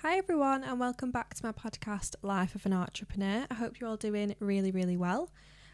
Hi everyone and welcome back to my podcast Life of an Artrepreneur. I hope you're all doing really well.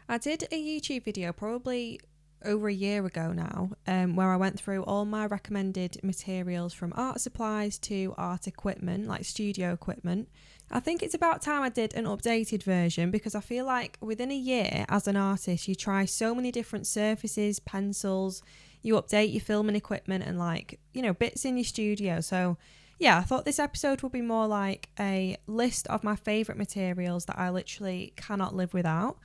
I did a YouTube video probably over a year ago now where I went through all my recommended materials from art supplies to art equipment like studio equipment. I think it's about time I did an updated version because I feel like within a year as an artist you try so many different surfaces, pencils, you update your filming equipment and bits in your studio. So yeah, I thought this episode would be more like a list of my favourite materials that I literally cannot live without.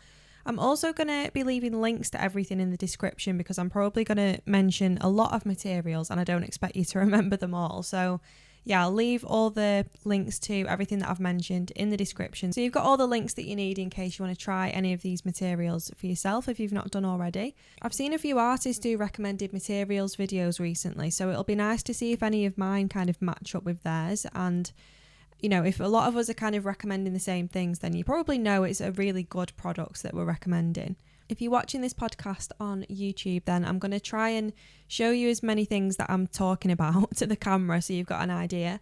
I'm also going to be leaving links to everything in the description because I'm probably going to mention a lot of materials and I don't expect you to remember them all. So yeah, I'll leave all the links to everything that I've mentioned in the description. So you've got all the links that you need in case you want to try any of these materials for yourself if you've not done already. I've seen a few artists do recommended materials videos recently, so it'll be nice to see if any of mine kind of match up with theirs. And if a lot of us are kind of recommending the same things, then you probably know it's a really good product that we're recommending. If you're watching this podcast on YouTube, then I'm going to try and show you as many things that I'm talking about to the camera so you've got an idea.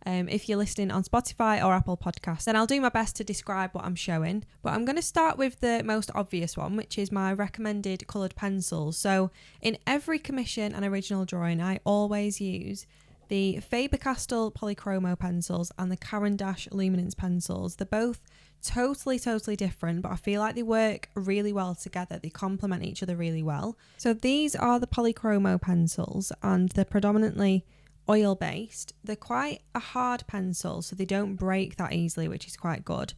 If you're listening on Spotify or Apple Podcasts, then I'll do my best to describe what I'm showing. But I'm going to start with the most obvious one, which is my recommended coloured pencils. So in every commission and original drawing, I always use the Faber-Castell Polychromo pencils and the Caran d'Ache Luminance pencils. They're both totally different, but I feel like they work really well together. They complement each other really well. So these are the Polychromo pencils and they're predominantly oil based. They're quite a hard pencil, so they don't break that easily, which is quite good.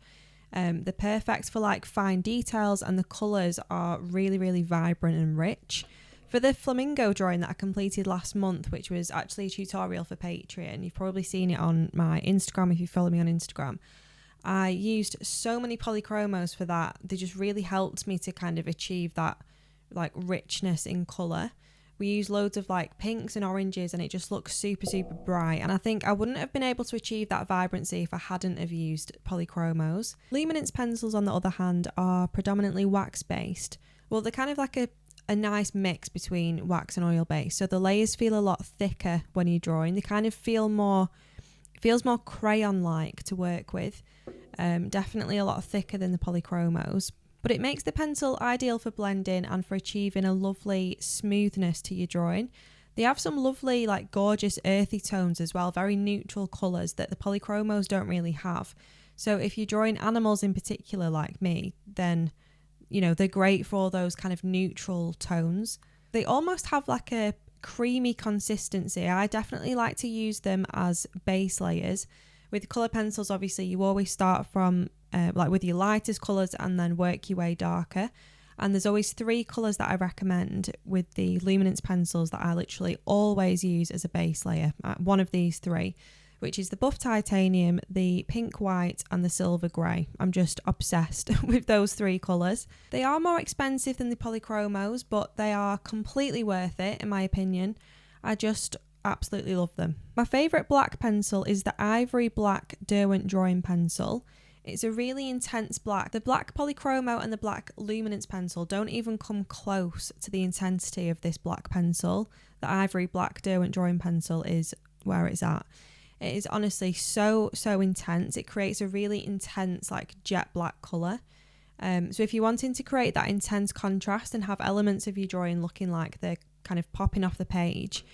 They're perfect for like fine details and the colours are really vibrant and rich. For the flamingo drawing that I completed last month, which was actually a tutorial for Patreon, you've probably seen it on my Instagram if you follow me on Instagram. I used so many polychromos for that. They just really helped me to kind of achieve that like richness in colour. We used loads of like pinks and oranges and it just looks super bright. And I think I wouldn't have been able to achieve that vibrancy if I hadn't have used polychromos. Luminance pencils, on the other hand, are predominantly wax based. Well, they're kind of like a nice mix between wax and oil based. So the layers feel a lot thicker when you're drawing. They kind of feels more crayon like to work with. Definitely a lot thicker than the polychromos, but it makes the pencil ideal for blending and for achieving a lovely smoothness to your drawing. They have some lovely like gorgeous earthy tones as well, very neutral colours that the polychromos don't really have. So if you're drawing animals in particular like me, then they're great for those kind of neutral tones. They almost have like a creamy consistency. I definitely like to use them as base layers. With colour pencils, obviously, you always start from with your lightest colours and then work your way darker. And there's always 3 colours that I recommend with the Luminance pencils that I literally always use as a base layer. One of these 3, which is the buff titanium, the pink white and the silver grey. I'm just obsessed with those 3 colours. They are more expensive than the polychromos, but they are completely worth it in my opinion. I just absolutely love them. My favourite black pencil is the Ivory Black Derwent drawing pencil. It's a really intense black. The black polychromo and the black luminance pencil don't even come close to the intensity of this black pencil. The Ivory Black Derwent drawing pencil is where it's at. It is honestly so intense. It creates a really intense like jet black colour. So if you're wanting to create that intense contrast and have elements of your drawing looking like they're kind of popping off the page,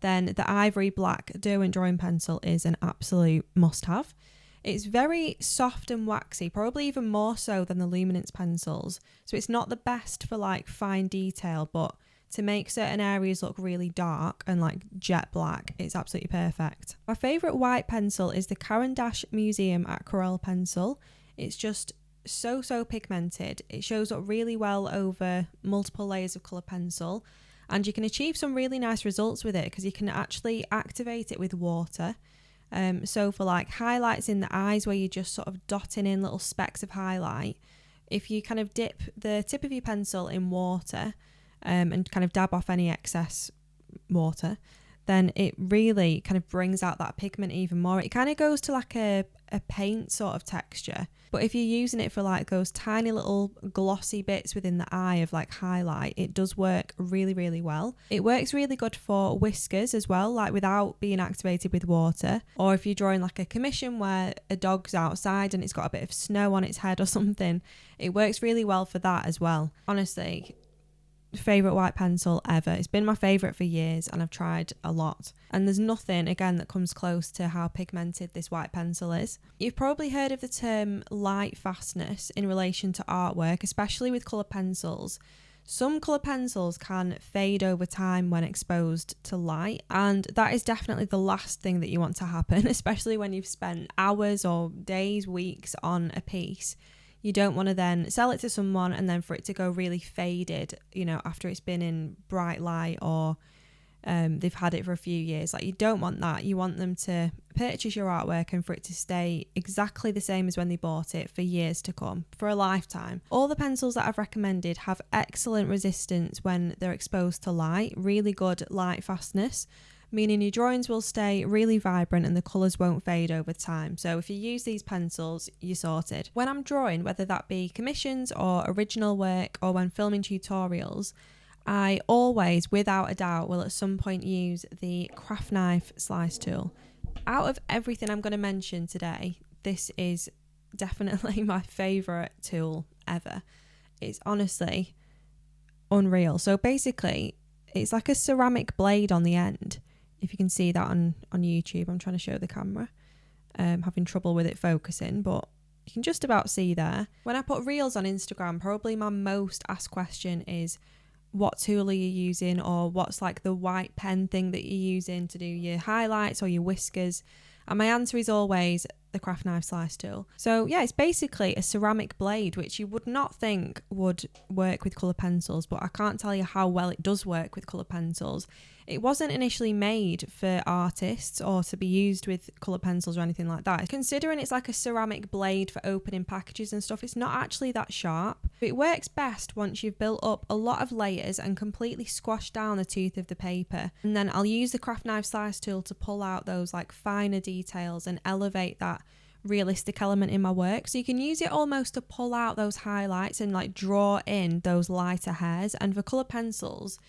then the Ivory Black Derwent drawing pencil is an absolute must-have. It's very soft and waxy, probably even more so than the Luminance pencils. So it's not the best for like fine detail, but to make certain areas look really dark and like jet black, it's absolutely perfect. My favourite white pencil is the Caran d'Ache Museum Aquarelle pencil. It's just so pigmented. It shows up really well over multiple layers of colour pencil. And you can achieve some really nice results with it because you can actually activate it with water. So for like highlights in the eyes where you're just sort of dotting in little specks of highlight, if you kind of dip the tip of your pencil in water and kind of dab off any excess water, then it really kind of brings out that pigment even more. It kind of goes to like a paint sort of texture. But if you're using it for like those tiny little glossy bits within the eye of like highlight, it does work really, really well. It works really good for whiskers as well, like without being activated with water. Or if you're drawing like a commission where a dog's outside and it's got a bit of snow on its head or something, it works really well for that as well. Honestly, favourite white pencil ever. It's been my favourite for years and I've tried a lot. And there's nothing, again, that comes close to how pigmented this white pencil is. You've probably heard of the term light fastness in relation to artwork, especially with colour pencils. Some colour pencils can fade over time when exposed to light, and that is definitely the last thing that you want to happen, especially when you've spent hours or days, weeks on a piece. You don't want to then sell it to someone and then for it to go really faded, you know, after it's been in bright light or they've had it for a few years. Like, you don't want that. You want them to purchase your artwork and for it to stay exactly the same as when they bought it for years to come, for a lifetime. All the pencils that I've recommended have excellent resistance when they're exposed to light, really good light fastness, meaning your drawings will stay really vibrant and the colours won't fade over time. So if you use these pencils, you're sorted. When I'm drawing, whether that be commissions or original work or when filming tutorials, I always, without a doubt, will at some point use the craft knife slice tool. Out of everything I'm going to mention today, this is definitely my favourite tool ever. It's honestly unreal. So basically, it's like a ceramic blade on the end. If you can see that on YouTube, I'm trying to show the camera. Having trouble with it focusing, but you can just about see there. When I put reels on Instagram, probably my most asked question is, what tool are you using, or what's like the white pen thing that you're using to do your highlights or your whiskers? And my answer is always the craft knife slice tool. So yeah, it's basically a ceramic blade, which you would not think would work with colour pencils, but I can't tell you how well it does work with colour pencils. It wasn't initially made for artists or to be used with colour pencils or anything like that. Considering it's like a ceramic blade for opening packages and stuff, it's not actually that sharp. It works best once you've built up a lot of layers and completely squashed down the tooth of the paper. And then I'll use the craft knife slice tool to pull out those like finer details and elevate that realistic element in my work. So you can use it almost to pull out those highlights and like draw in those lighter hairs. And for colour pencils,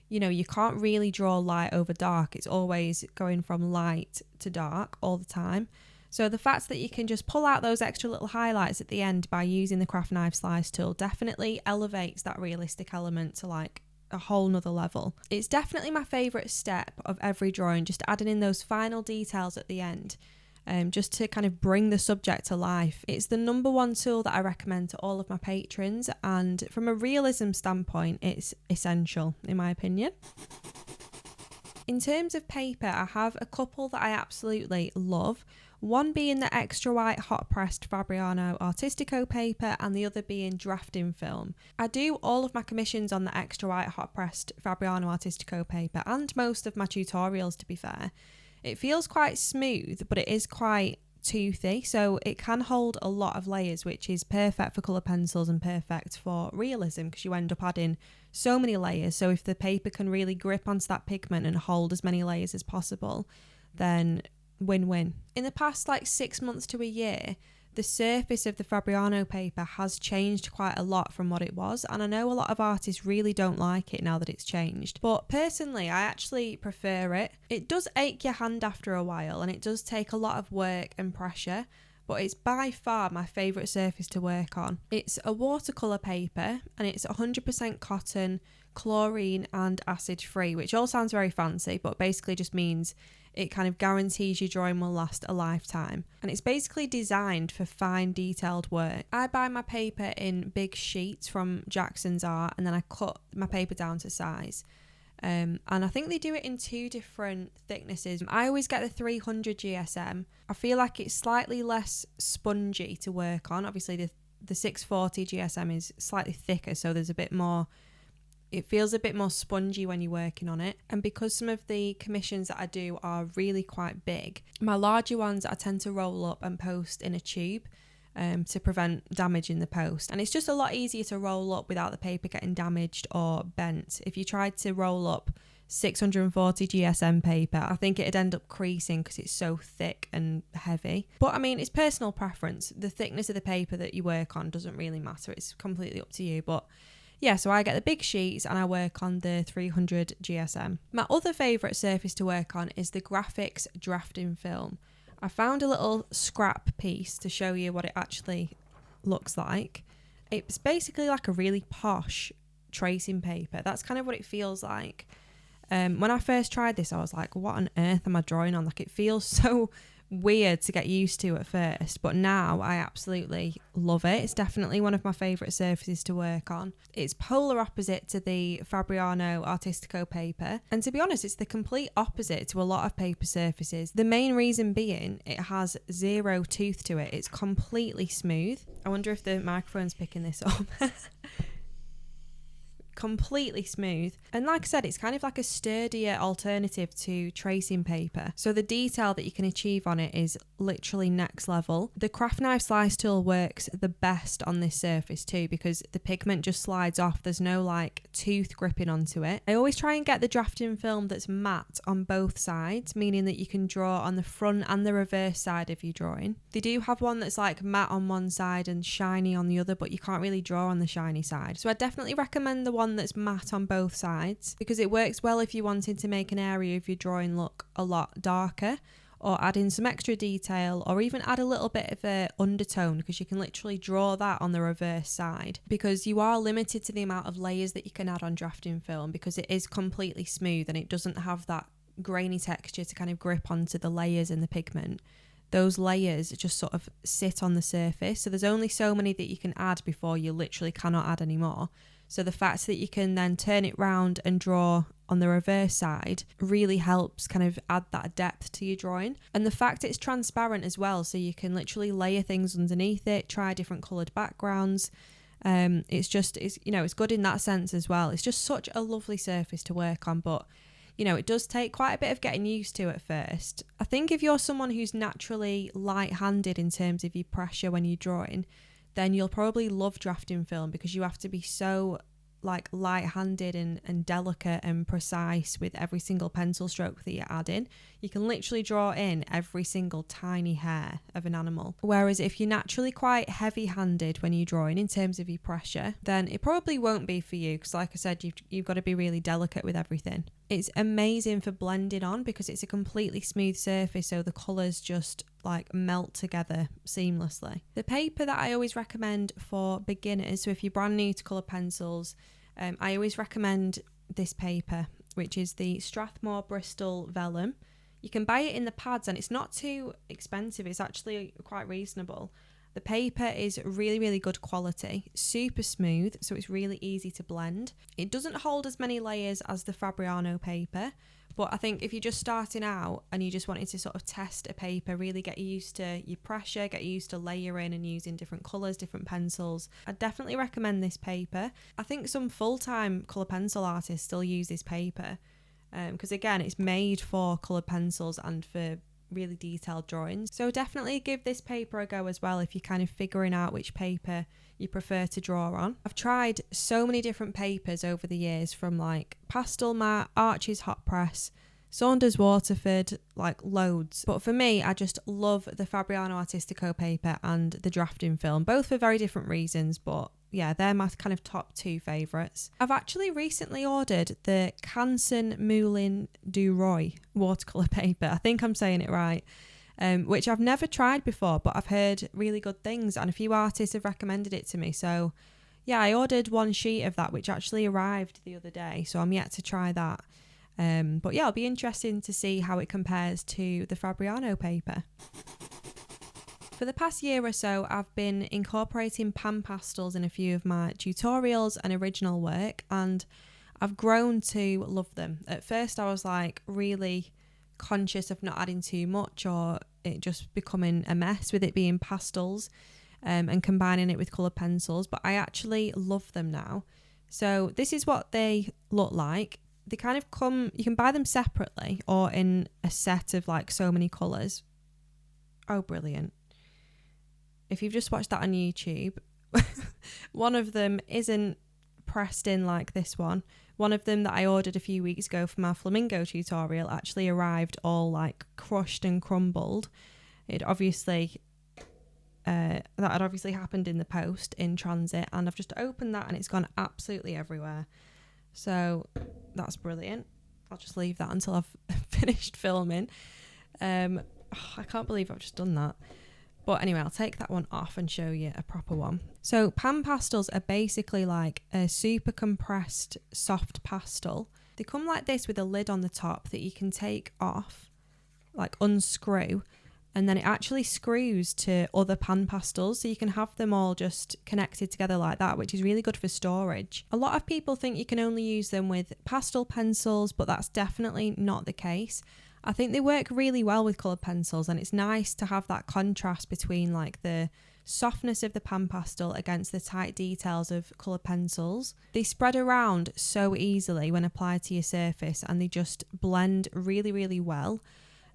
you know, you can't really draw light over dark. It's always going from light to dark all the time. So the fact that you can just pull out those extra little highlights at the end by using the craft knife slice tool definitely elevates that realistic element to like a whole nother level. It's definitely my favourite step of every drawing, just adding in those final details at the end. Just to kind of bring the subject to life. It's the number one tool that I recommend to all of my patrons, and from a realism standpoint, it's essential in my opinion. In terms of paper, I have a couple that I absolutely love. One being the extra white hot pressed Fabriano Artistico paper and the other being drafting film. I do all of my commissions on the extra white hot pressed Fabriano Artistico paper and most of my tutorials, to be fair. It feels quite smooth, but it is quite toothy, so it can hold a lot of layers, which is perfect for colour pencils and perfect for realism because you end up adding so many layers. So if the paper can really grip onto that pigment and hold as many layers as possible, then win-win. In the past like 6 months to a year, the surface of the Fabriano paper has changed quite a lot from what it was, and I know a lot of artists really don't like it now that it's changed, but personally I actually prefer it. It does ache your hand after a while and it does take a lot of work and pressure, but it's by far my favourite surface to work on. It's a watercolour paper and it's 100% cotton, chlorine and acid free, which all sounds very fancy, but basically just means it kind of guarantees your drawing will last a lifetime. And it's basically designed for fine detailed work. I buy my paper in big sheets from Jackson's Art and then I cut my paper down to size. And I think they do it in 2 different thicknesses. I always get the 300 GSM. I feel like it's slightly less spongy to work on. Obviously the 640 GSM is slightly thicker, so there's a bit more, it feels a bit more spongy when you're working on it. And because some of the commissions that I do are really quite big, my larger ones I tend to roll up and post in a tube to prevent damage in the post. And it's just a lot easier to roll up without the paper getting damaged or bent. If you tried to roll up 640 GSM paper. I think it'd end up creasing because it's so thick and heavy. But I mean, it's personal preference. The thickness of the paper that you work on doesn't really matter. It's completely up to you. But yeah, so I get the big sheets and I work on the 300 GSM. My other favourite surface to work on is the graphics drafting film. I found a little scrap piece to show you what it actually looks like. It's basically like a really posh tracing paper. That's kind of what it feels like. When I first tried this, I was like, what on earth am I drawing on? Like, it feels so weird to get used to at first, but now I absolutely love it. It's definitely one of my favourite surfaces to work on. It's polar opposite to the Fabriano Artistico paper, and to be honest, it's the complete opposite to a lot of paper surfaces. The main reason being it has zero tooth to it. It's completely smooth. I wonder if the microphone's picking this up. Completely smooth, and like I said, it's kind of like a sturdier alternative to tracing paper, so the detail that you can achieve on it is literally next level. The craft knife slice tool works the best on this surface too because the pigment just slides off. There's no like tooth gripping onto it. I always try and get the drafting film that's matte on both sides, meaning that you can draw on the front and the reverse side of your drawing. They do have one that's like matte on one side and shiny on the other, but you can't really draw on the shiny side, so I definitely recommend the one that's matte on both sides because it works well if you're wanting to make an area of your drawing look a lot darker, or add in some extra detail, or even add a little bit of a undertone, because you can literally draw that on the reverse side, because you are limited to the amount of layers that you can add on drafting film because it is completely smooth and it doesn't have that grainy texture to kind of grip onto the layers and the pigment. Those layers just sort of sit on the surface, so there's only so many that you can add before you literally cannot add any more. So the fact that you can then turn it round and draw on the reverse side really helps kind of add that depth to your drawing. And the fact it's transparent as well, so you can literally layer things underneath it, try different coloured backgrounds. It's good in that sense as well. It's just such a lovely surface to work on, but it does take quite a bit of getting used to at first. I think if you're someone who's naturally light-handed in terms of your pressure when you're drawing, then you'll probably love drafting film because you have to be so like light-handed and delicate and precise with every single pencil stroke that you add in. You can literally draw in every single tiny hair of an animal. Whereas if you're naturally quite heavy-handed when you're drawing in terms of your pressure, then it probably won't be for you because, like I said, you've got to be really delicate with everything. It's amazing for blending on because it's a completely smooth surface, so the colours just like melt together seamlessly. The paper that I always recommend for beginners, so if you're brand new to colour pencils, I always recommend this paper, which is the Strathmore Bristol Vellum. You can buy it in the pads and it's not too expensive, it's actually quite reasonable. The paper is really, really good quality, super smooth, so it's really easy to blend. It doesn't hold as many layers as the Fabriano paper, but I think if you're just starting out and you just wanted to sort of test a paper, really get used to your pressure, get used to layering and using different colours, different pencils, I'd definitely recommend this paper. I think some full-time colour pencil artists still use this paper because again, it's made for coloured pencils and for really detailed drawings. So definitely give this paper a go as well if you're kind of figuring out which paper you prefer to draw on. I've tried so many different papers over the years, from like Pastel Matte, Archie's Hot Press, Saunders Waterford, like loads. But for me, I just love the Fabriano Artistico paper and the drafting film, both for very different reasons, but yeah, they're my kind of top two favourites. I've actually recently ordered the Canson Moulin du Roy watercolour paper. I think I'm saying it right. Which I've never tried before, but I've heard really good things and a few artists have recommended it to me. So yeah, I ordered one sheet of that, which actually arrived the other day. So I'm yet to try that. But yeah, it'll be interesting to see how it compares to the Fabriano paper. For the past year or so, I've been incorporating pan pastels in a few of my tutorials and original work, and I've grown to love them. At first, I was like really conscious of not adding too much or it just becoming a mess with it being pastels and combining it with coloured pencils, but I actually love them now. So this is what they look like. They kind of come, you can buy them separately or in a set of like so many colours. Oh, brilliant. If you've just watched that on YouTube, one of them isn't pressed in like this one, One of them that I ordered a few weeks ago for my flamingo tutorial actually arrived all like crushed and crumbled. That had obviously happened in the post in transit, and I've just opened that and it's gone absolutely everywhere. So that's brilliant. I'll just leave that until I've finished filming. I can't believe I've just done that. But anyway, I'll take that one off and show you a proper one. So pan pastels are basically like a super compressed soft pastel. They come like this with a lid on the top that you can take off, like unscrew, and then it actually screws to other pan pastels, so you can have them all just connected together like that, which is really good for storage. A lot of people think you can only use them with pastel pencils, but that's definitely not the case. I think they work really well with coloured pencils, and it's nice to have that contrast between like the softness of the pan pastel against the tight details of coloured pencils. They spread around so easily when applied to your surface, and they just blend really, really well.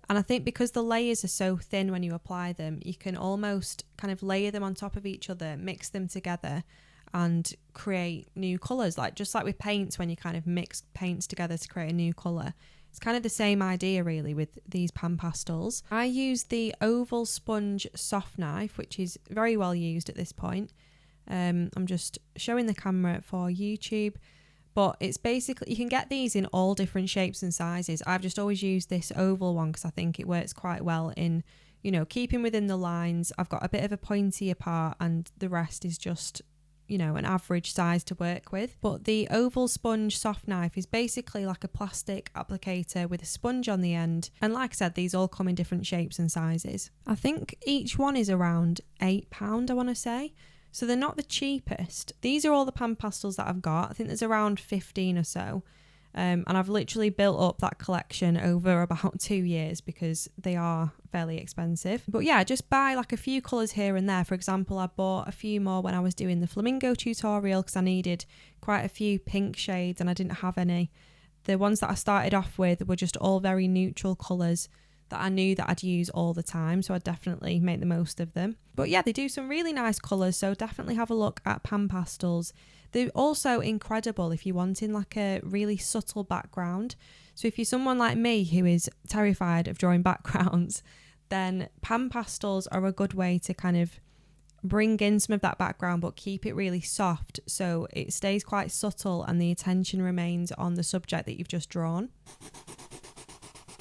And I think because the layers are so thin when you apply them, you can almost kind of layer them on top of each other, mix them together and create new colours. Just like with paints, when you kind of mix paints together to create a new colour. It's kind of the same idea really with these pan pastels. I use the oval sponge soft knife, which is very well used at this point. I'm just showing the camera for YouTube, but it's basically, you can get these in all different shapes and sizes. I've just always used this oval one because I think it works quite well in, keeping within the lines. I've got a bit of a pointier part and the rest is just, an average size to work with. But the oval sponge soft knife is basically like a plastic applicator with a sponge on the end. And like I said, these all come in different shapes and sizes. I think each one is around £8, I want to say. So they're not the cheapest. These are all the pan pastels that I've got. I think there's around 15 or so. And I've literally built up that collection over about 2 years because they are fairly expensive. But yeah, just buy like a few colours here and there. For example, I bought a few more when I was doing the flamingo tutorial because I needed quite a few pink shades and I didn't have any. The ones that I started off with were just all very neutral colours that I knew that I'd use all the time, so I'd definitely make the most of them. But yeah, they do some really nice colours, so definitely have a look at pan pastels. They're also incredible if you're wanting like a really subtle background. So if you're someone like me who is terrified of drawing backgrounds, then pan pastels are a good way to kind of bring in some of that background but keep it really soft so it stays quite subtle and the attention remains on the subject that you've just drawn.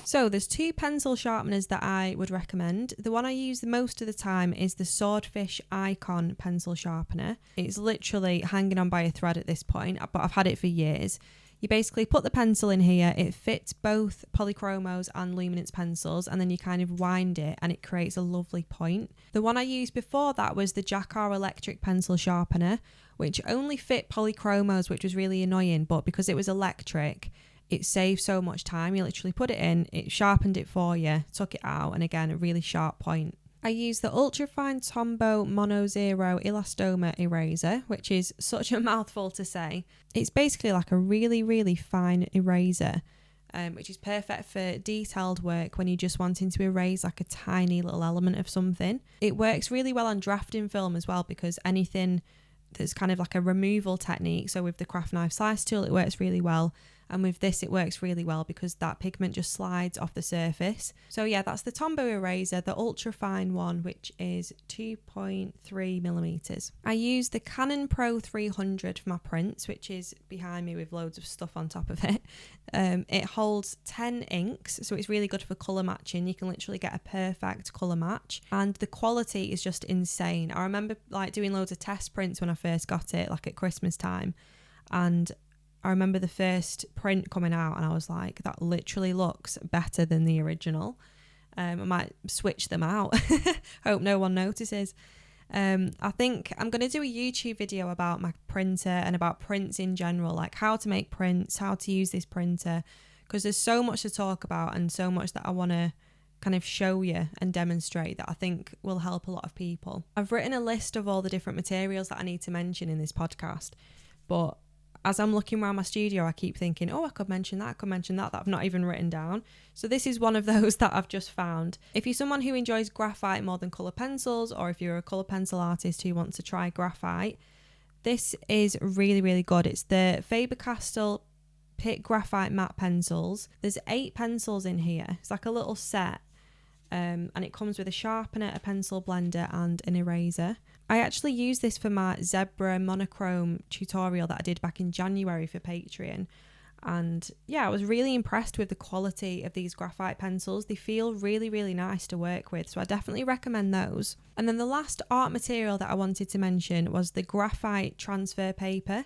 So there's 2 pencil sharpeners that I would recommend. The one I use the most of the time is the Swordfish Icon pencil sharpener. It's literally hanging on by a thread at this point, but I've had it for years. You basically put the pencil in here, it fits both polychromos and luminance pencils, and then you kind of wind it and it creates a lovely point. The one I used before that was the Jacquard electric pencil sharpener, which only fit polychromos, which was really annoying, but because it was electric, it saved so much time. You literally put it in, it sharpened it for you, took it out, and again, a really sharp point. I use the ultrafine Tombow Mono Zero Elastoma eraser, which is such a mouthful to say. It's basically like a really, really fine eraser, which is perfect for detailed work when you're just wanting to erase like a tiny little element of something. It works really well on drafting film as well, because anything that's kind of like a removal technique, so with the craft knife slice tool, it works really well. And with this, it works really well because that pigment just slides off the surface. So yeah, that's the Tombow eraser, the ultra fine one, which is 2.3 millimeters. I use the Canon Pro 300 for my prints, which is behind me with loads of stuff on top of it. It holds 10 inks, so it's really good for colour matching. You can literally get a perfect colour match, and the quality is just insane. I remember like doing loads of test prints when I first got it, like at Christmas time, and I remember the first print coming out and I was like, that literally looks better than the original. I might switch them out. Hope no one notices. I think I'm going to do a YouTube video about my printer and about prints in general, like how to make prints, how to use this printer, because there's so much to talk about and so much that I want to kind of show you and demonstrate that I think will help a lot of people. I've written a list of all the different materials that I need to mention in this podcast, but as I'm looking around my studio, I keep thinking, I could mention that I've not even written down. So this is one of those that I've just found. If you're someone who enjoys graphite more than colour pencils, or if you're a colour pencil artist who wants to try graphite, this is really, really good. It's the Faber-Castell pick graphite matte pencils. There's 8 pencils in here. It's like a little set. And it comes with a sharpener, a pencil blender and an eraser. I actually used this for my zebra monochrome tutorial that I did back in January for Patreon. And yeah, I was really impressed with the quality of these graphite pencils. They feel really, really nice to work with. So I definitely recommend those. And then the last art material that I wanted to mention was the graphite transfer paper.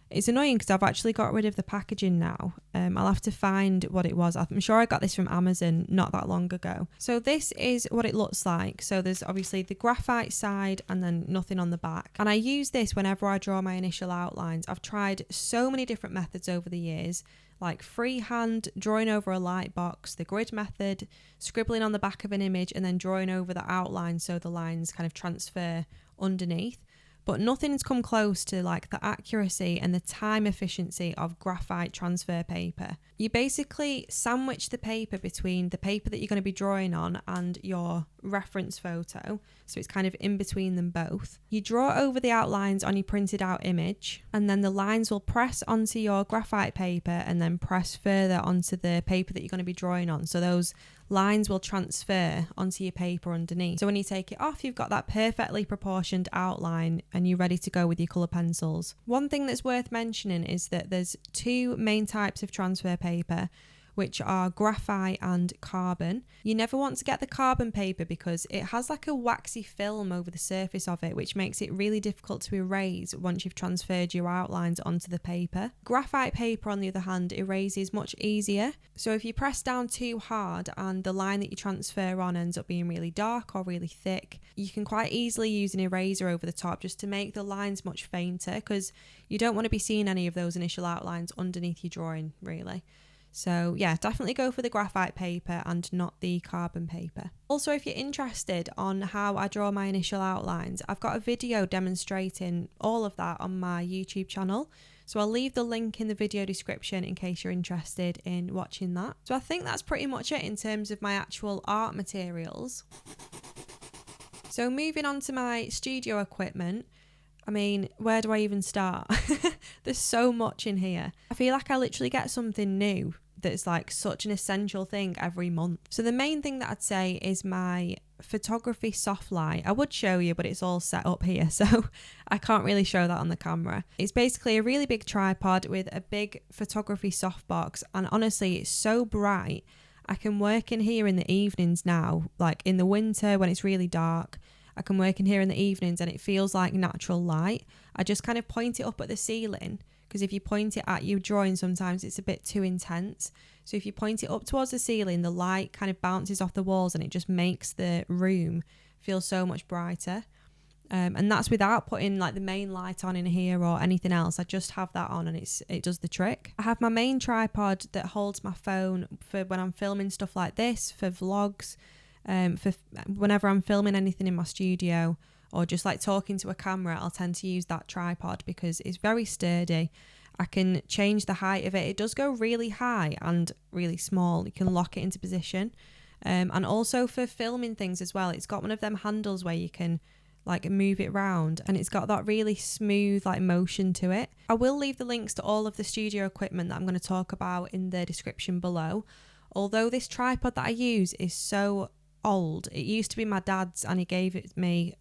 It's annoying because I've actually got rid of the packaging now. I'll have to find what it was. I'm sure I got this from Amazon not that long ago. So this is what it looks like. So there's obviously the graphite side and then nothing on the back. And I use this whenever I draw my initial outlines. I've tried so many different methods over the years, like freehand, drawing over a light box, the grid method, scribbling on the back of an image and then drawing over the outline so the lines kind of transfer underneath. But nothing's come close to like the accuracy and the time efficiency of graphite transfer paper. You basically sandwich the paper between the paper that you're going to be drawing on and your reference photo. So it's kind of in between them both. You draw over the outlines on your printed out image, and then the lines will press onto your graphite paper and then press further onto the paper that you're going to be drawing on. So those lines will transfer onto your paper underneath. So when you take it off, you've got that perfectly proportioned outline and you're ready to go with your colour pencils. One thing that's worth mentioning is that there's 2 main types of transfer paper, which are graphite and carbon. You never want to get the carbon paper because it has like a waxy film over the surface of it, which makes it really difficult to erase once you've transferred your outlines onto the paper. Graphite paper, on the other hand, erases much easier. So if you press down too hard and the line that you transfer on ends up being really dark or really thick, you can quite easily use an eraser over the top just to make the lines much fainter, because you don't want to be seeing any of those initial outlines underneath your drawing, really. So yeah, definitely go for the graphite paper and not the carbon paper. Also, if you're interested on how I draw my initial outlines, I've got a video demonstrating all of that on my YouTube channel. So I'll leave the link in the video description in case you're interested in watching that. So I think that's pretty much it in terms of my actual art materials. So moving on to my studio equipment. I mean, where do I even start? There's so much in here. I feel like I literally get something new that's like such an essential thing every month. So the main thing that I'd say is my photography soft light. I would show you, but it's all set up here, so I can't really show that on the camera. It's basically a really big tripod with a big photography softbox, and honestly, it's so bright. I can work in here in the evenings now, like in the winter when it's really dark. I can work in here in the evenings and it feels like natural light. I just kind of point it up at the ceiling, because if you point it at your drawing, sometimes it's a bit too intense. So if you point it up towards the ceiling, the light kind of bounces off the walls and it just makes the room feel so much brighter. And that's without putting like the main light on in here or anything else. I just have that on and it does the trick. I have my main tripod that holds my phone for when I'm filming stuff like this, for vlogs, for whenever I'm filming anything in my studio, or just like talking to a camera. I'll tend to use that tripod because it's very sturdy. I can change the height of it. It does go really high and really small. You can lock it into position. And also for filming things as well, it's got one of them handles where you can like move it round, and it's got that really smooth like motion to it. I will leave the links to all of the studio equipment that I'm going to talk about in the description below. Although this tripod that I use is so old, it used to be my dad's and he gave it me,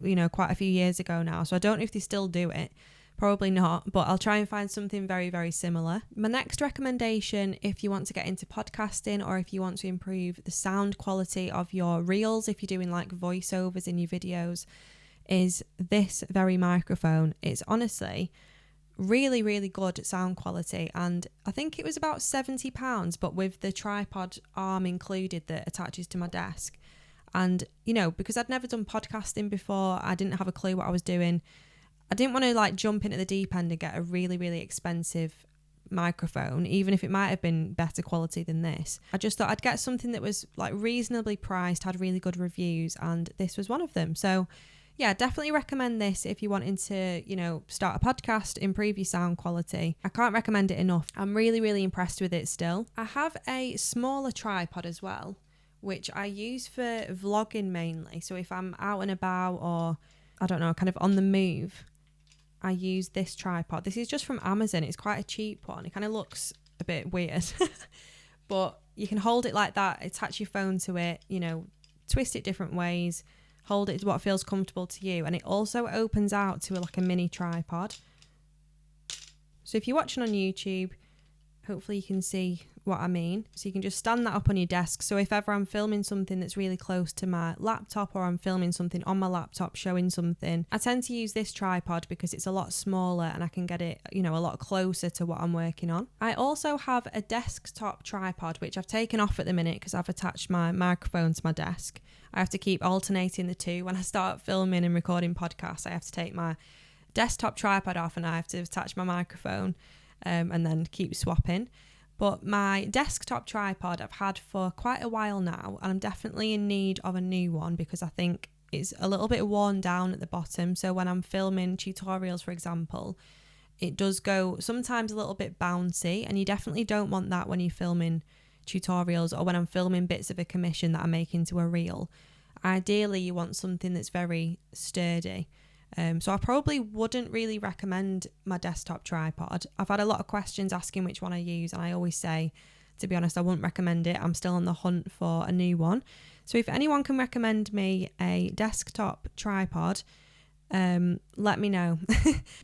you know, quite a few years ago now, so I don't know if they still do it. Probably not, but I'll try and find something very, very similar. My next recommendation, if you want to get into podcasting or if you want to improve the sound quality of your reels, if you're doing like voiceovers in your videos, is this very microphone. It's honestly really, really good sound quality, and I think it was about £70, but with the tripod arm included that attaches to my desk. And, you know, because I'd never done podcasting before, I didn't have a clue what I was doing. I didn't want to like jump into the deep end and get a really, really expensive microphone, even if it might have been better quality than this. I just thought I'd get something that was like reasonably priced, had really good reviews, and this was one of them. So yeah, definitely recommend this if you're wanting to, you know, start a podcast, improve your sound quality. I can't recommend it enough. I'm really, really impressed with it still. I have a smaller tripod as well, which I use for vlogging mainly. So if I'm out and about or, I don't know, kind of on the move, I use this tripod. This is just from Amazon. It's quite a cheap one. It kind of looks a bit weird. But you can hold it like that, attach your phone to it, you know, twist it different ways, hold it to what feels comfortable to you. And it also opens out to like a mini tripod. So if you're watching on YouTube, hopefully you can see what I mean. So you can just stand that up on your desk. So if ever I'm filming something that's really close to my laptop, or I'm filming something on my laptop showing something, I tend to use this tripod because it's a lot smaller and I can get it, you know, a lot closer to what I'm working on. I also have a desktop tripod, which I've taken off at the minute because I've attached my microphone to my desk. I have to keep alternating the two. When I start filming and recording podcasts, I have to take my desktop tripod off and I have to attach my microphone and then keep swapping. But my desktop tripod I've had for quite a while now, and I'm definitely in need of a new one because I think it's a little bit worn down at the bottom. So when I'm filming tutorials, for example, it does go sometimes a little bit bouncy, and you definitely don't want that when you're filming tutorials or when I'm filming bits of a commission that I make into a reel. Ideally, you want something that's very sturdy. So I probably wouldn't really recommend my desktop tripod. I've had a lot of questions asking which one I use, and I always say, to be honest, I wouldn't recommend it. I'm still on the hunt for a new one. So if anyone can recommend me a desktop tripod, let me know.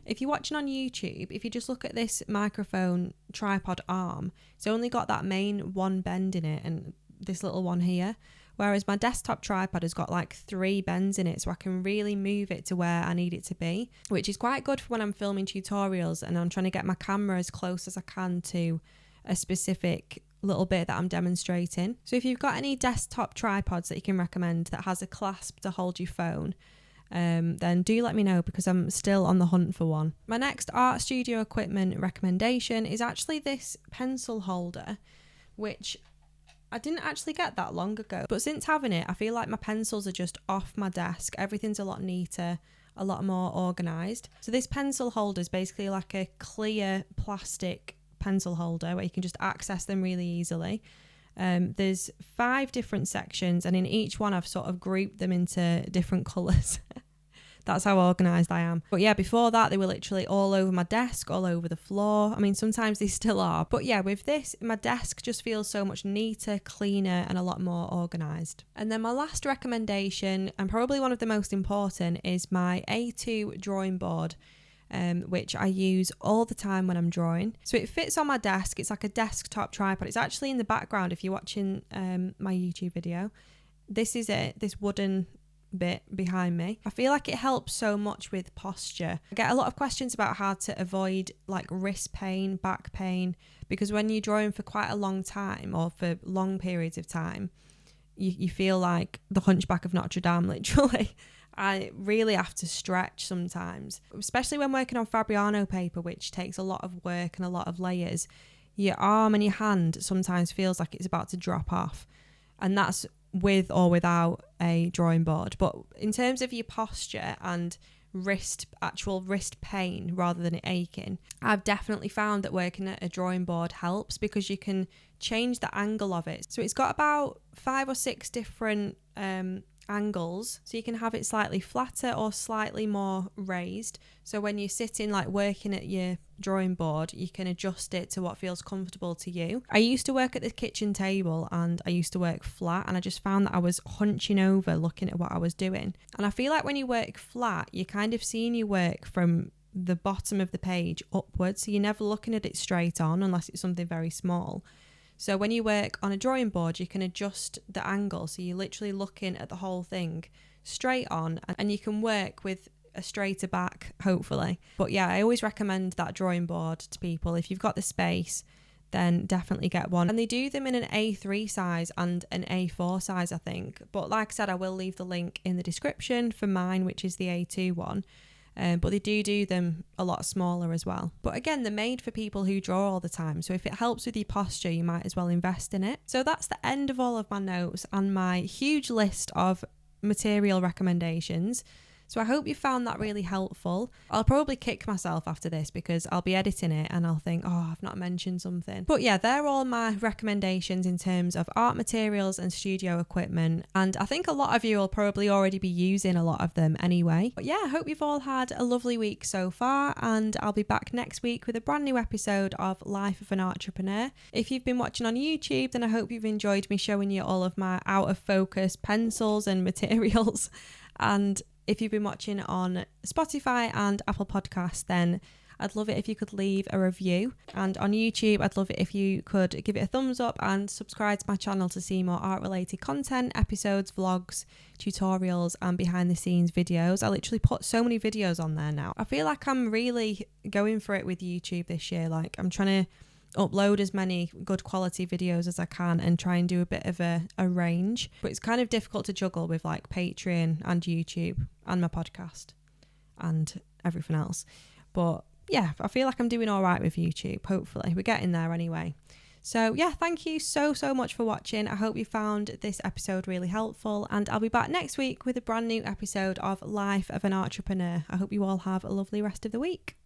If you're watching on YouTube, if you just look at this microphone tripod arm, it's only got that main one bend in it and this little one here. Whereas my desktop tripod has got like 3 bends in it, so I can really move it to where I need it to be, which is quite good for when I'm filming tutorials and I'm trying to get my camera as close as I can to a specific little bit that I'm demonstrating. So if you've got any desktop tripods that you can recommend that has a clasp to hold your phone, then do let me know because I'm still on the hunt for one. My next art studio equipment recommendation is actually this pencil holder, which I didn't actually get that long ago, but since having it, I feel like my pencils are just off my desk. Everything's a lot neater, a lot more organised. So this pencil holder is basically like a clear plastic pencil holder where you can just access them really easily. There's 5 different sections, and in each one I've sort of grouped them into different colours. That's how organised I am. But yeah, before that, they were literally all over my desk, all over the floor. I mean, sometimes they still are. But yeah, with this, my desk just feels so much neater, cleaner, and a lot more organised. And then my last recommendation, and probably one of the most important, is my A2 drawing board, which I use all the time when I'm drawing. So it fits on my desk. It's like a desktop tripod. It's actually in the background if you're watching my YouTube video. This is it, this wooden bit behind me. I feel like it helps so much with posture. I get a lot of questions about how to avoid like wrist pain, back pain, because when you're drawing for quite a long time or for long periods of time, you feel like the Hunchback of Notre Dame, literally. I really have to stretch sometimes, especially when working on Fabriano paper, which takes a lot of work and a lot of layers. Your arm and your hand sometimes feels like it's about to drop off, and that's with or without a drawing board. But in terms of your posture and actual wrist pain rather than it aching, I've definitely found that working at a drawing board helps because you can change the angle of it. So it's got about 5 or 6 different angles, so you can have it slightly flatter or slightly more raised. So when you're sitting like working at your drawing board, you can adjust it to what feels comfortable to you. I used to work at the kitchen table and I used to work flat, and I just found that I was hunching over looking at what I was doing. And I feel like when you work flat, you're kind of seeing your work from the bottom of the page upwards, so you're never looking at it straight on unless it's something very small. So when you work on a drawing board, you can adjust the angle, so you're literally looking at the whole thing straight on, and you can work with a straighter back, hopefully. But yeah, I always recommend that drawing board to people. If you've got the space, then definitely get one. And they do them in an A3 size and an A4 size, I think. But like I said, I will leave the link in the description for mine, which is the A2 one. But they do them a lot smaller as well. But again, they're made for people who draw all the time. So if it helps with your posture, you might as well invest in it. So that's the end of all of my notes and my huge list of material recommendations. So I hope you found that really helpful. I'll probably kick myself after this because I'll be editing it and I'll think, oh, I've not mentioned something. But yeah, they're all my recommendations in terms of art materials and studio equipment. And I think a lot of you will probably already be using a lot of them anyway. But yeah, I hope you've all had a lovely week so far, and I'll be back next week with a brand new episode of Life of an Artrepreneur. If you've been watching on YouTube, then I hope you've enjoyed me showing you all of my out of focus pencils and materials. And if you've been watching on Spotify and Apple Podcasts, then I'd love it if you could leave a review. And on YouTube, I'd love it if you could give it a thumbs up and subscribe to my channel to see more art-related content, episodes, vlogs, tutorials, and behind-the-scenes videos. I literally put so many videos on there now. I feel like I'm really going for it with YouTube this year. Like, I'm trying to upload as many good quality videos as I can and try and do a bit of a range, but it's kind of difficult to juggle with like Patreon and YouTube and my podcast and everything else. But yeah, I feel like I'm doing all right with YouTube. Hopefully we're getting there anyway. So yeah, thank you so much for watching. I hope you found this episode really helpful, and I'll be back next week with a brand new episode of Life of an Artrepreneur. I hope you all have a lovely rest of the week.